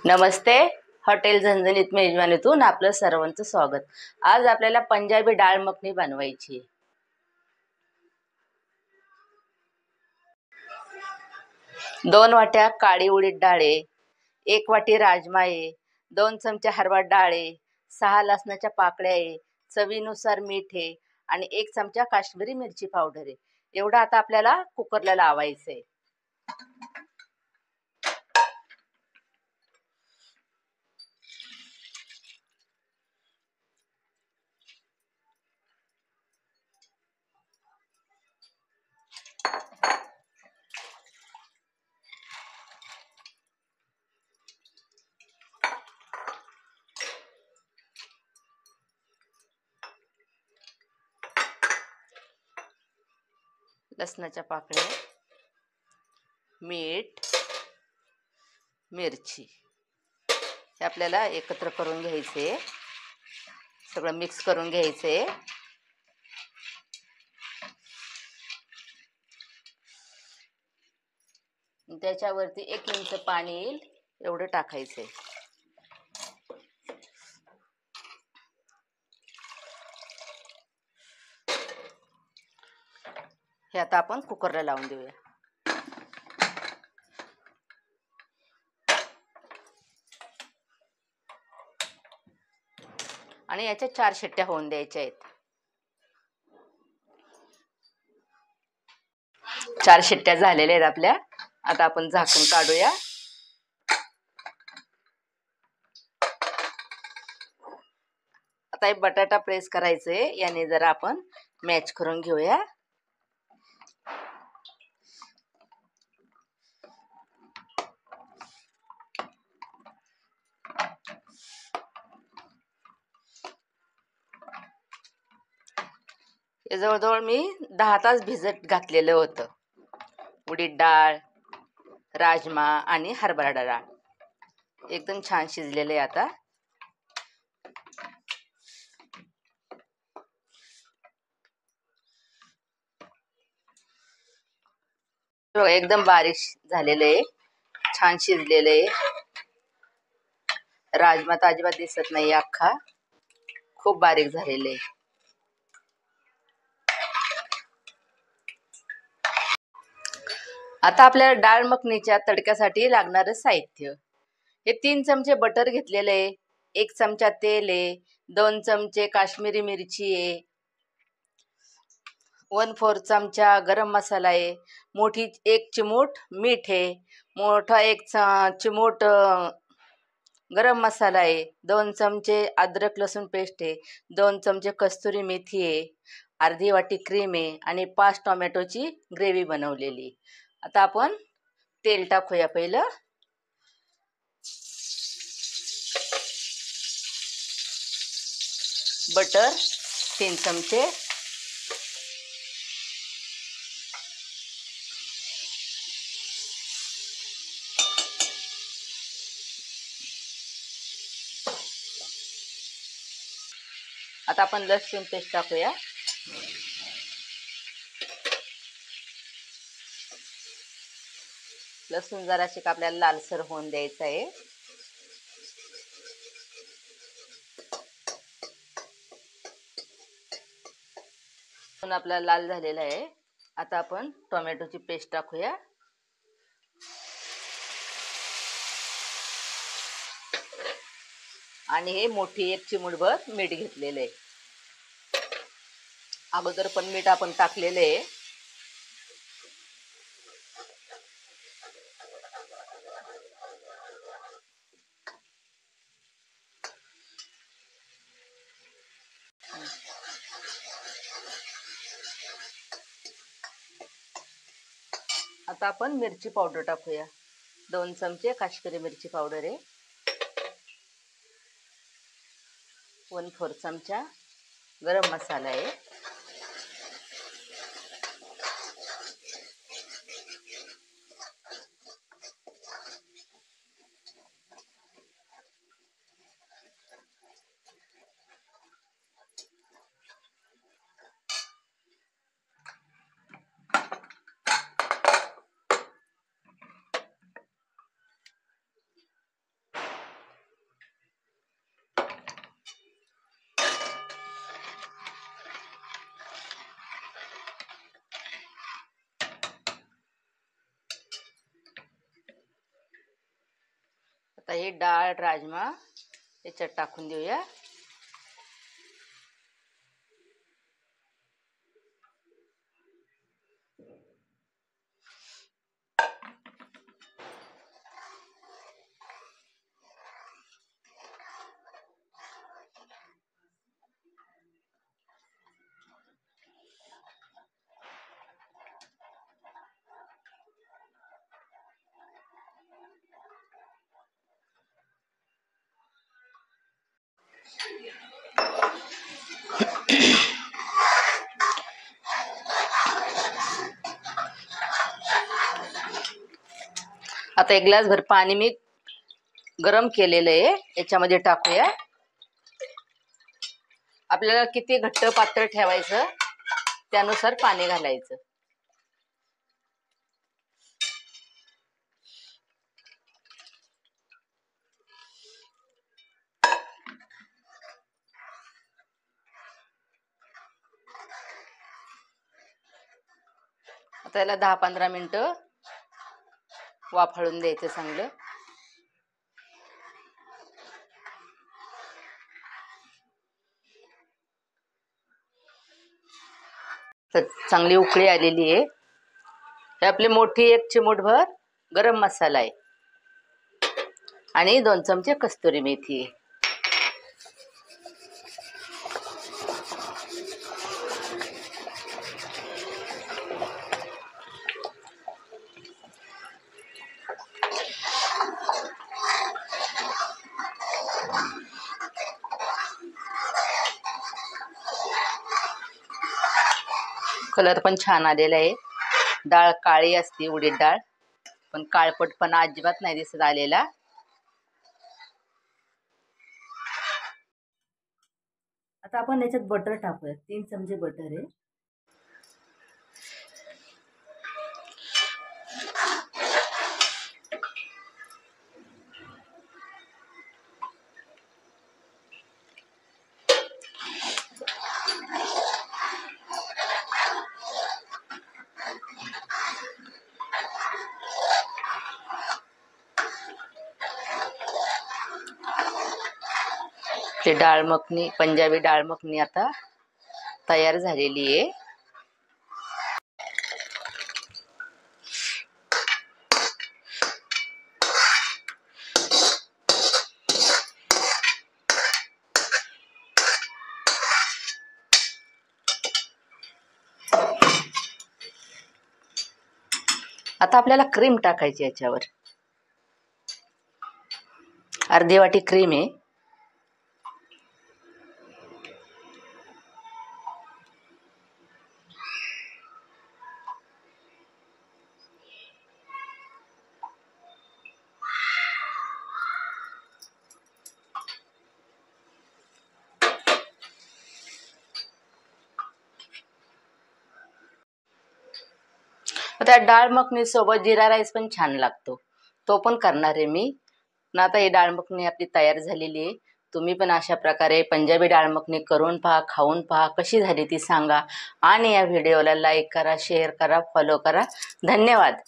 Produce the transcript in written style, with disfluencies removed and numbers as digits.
नमस्ते. Hotel झणझणीत मेजवानीतून आपलं सर्वांचं स्वागत. आज आपल्याला पंजाबी डाळ मखनी बनवायची आहे. 2 वाट्या काळी उडीद डाळ आहे, 1 वाटी राजमा आहे, 2 चमचे हरभरा डाळ आहे, 6 लसणाच्या पाकळ्या आहे, चवीनुसार मीठ आहे आणि 1 चमचा काश्मीरी मिरची पावडर आहे. एवढं आता आपल्याला कुकरला लावायचं आहे. लसणाच्या पाकळ्या, मीठ, मिरची हे आपल्याला एकत्र करून घ्यायचे, सगळं मिक्स करून घ्यायचे. त्याच्यावरती 1 इंच पाणी येईल एवढं टाकायचे. हे आता आपण कुकरला लावून देऊया. आणि याच्या 4 शिट्ट्या होऊन द्यायच्या आहेत. 4 शिट्ट्या झालेल्या आहेत आपल्या. आता आपण झाकण काढूया. आता हे बटाटा प्रेस करायचे, याने जरा आपण मॅच करून घेऊया. हे जवळजवळ मी 10 तास भिजत घातलेलं होतं. उडीद डाळ, राजमा आणि हरभरा डाळ एकदम छान शिजलेले आहे. आता एकदम बारीक झालेले आहे, छान शिजलेले आहे. राजमा तर अजिबात दिसत नाही, अख्खा खूप बारीक झालेले आहे. आता आपल्याला डाळ मखनीच्या तडक्यासाठी लागणारं साहित्य: हे 3 चमचे बटर घेतलेले आहे, 1 चमचा तेल आहे, 2 चमचे काश्मीरी मिरची आहे, 1/4 चमचा गरम मसाला आहे, मोठी 1 चिमूट मीठ आहे, मोठा 1 चिमूट गरम मसाला आहे, 2 चमचे अद्रक लसूण पेस्ट आहे, 2 चमचे कस्तुरी मेथी आहे, अर्धी वाटी क्रीम आहे आणि 5 टोमॅटोची ग्रेव्ही बनवलेली. आता आपण तेल टाकूया. पहिलं बटर 3 चमचे, आता आपण लसूण पेस्ट टाकूया. लसूण जराशी आपल्याला लालसर होऊन द्यायचं आहे. लसूण आपला लाल झालेला आहे. आता आपण टोमॅटोची पेस्ट टाकूया. आणि हे मोठी 1 चिमूटभर मीठ घेतलेले आहे. अगोदर पण मीठ आपण टाकलेले आहे. आता आपण मिरची पावडर टाकूया. 2 चमचे काश्मीरी मिरची पावडर आहे, 1/4 चमचा गरम मसाला आहे, आता हे डाळ राजमा याच्यात टाकून देऊया. आता 1 ग्लास भर पाणी मी गरम केलेलं आहे, याच्यामध्ये टाकूया. आपल्याला किती घट्ट पातळ ठेवायचं त्यानुसार पाणी घालायचं. आता याला 10-15 मिनिटं वाफळून द्यायचं चांगलं. तर चांगली उकळी आलेली आहे. हे आपली मोठी 1 चिमूटभर गरम मसाला आहे आणि 2 चमचे कस्तुरी मेथी आहे. कलर पण छान आलेला आहे. डाळ काळी असते उडीद डाळ, पण काळपटपणा अजिबात नाही दिसत आलेला. आता आपण याच्यात बटर टाकूया. 3 चमचे बटर आहे. ते डाळ मखनी, पंजाबी डाळ मखनी आता तयार झालेली आहे. आता आपल्याला क्रीम टाकायची याच्यावर. अर्धी वाटी क्रीम आहे. आता डाळ मखनी सोबत जिरा राईस पण छान लागतो, तो पण करणार आहे मी. आता ही डाळ मखनी आपली तयार झालेली आहे. तुम्ही पण अशा प्रकारे पंजाबी डाळ मखनी करून पहा, खाऊन पहा, कशी झाली ती सांगा. आणि या व्हिडिओला लाईक करा, शेअर करा, फॉलो करा. धन्यवाद.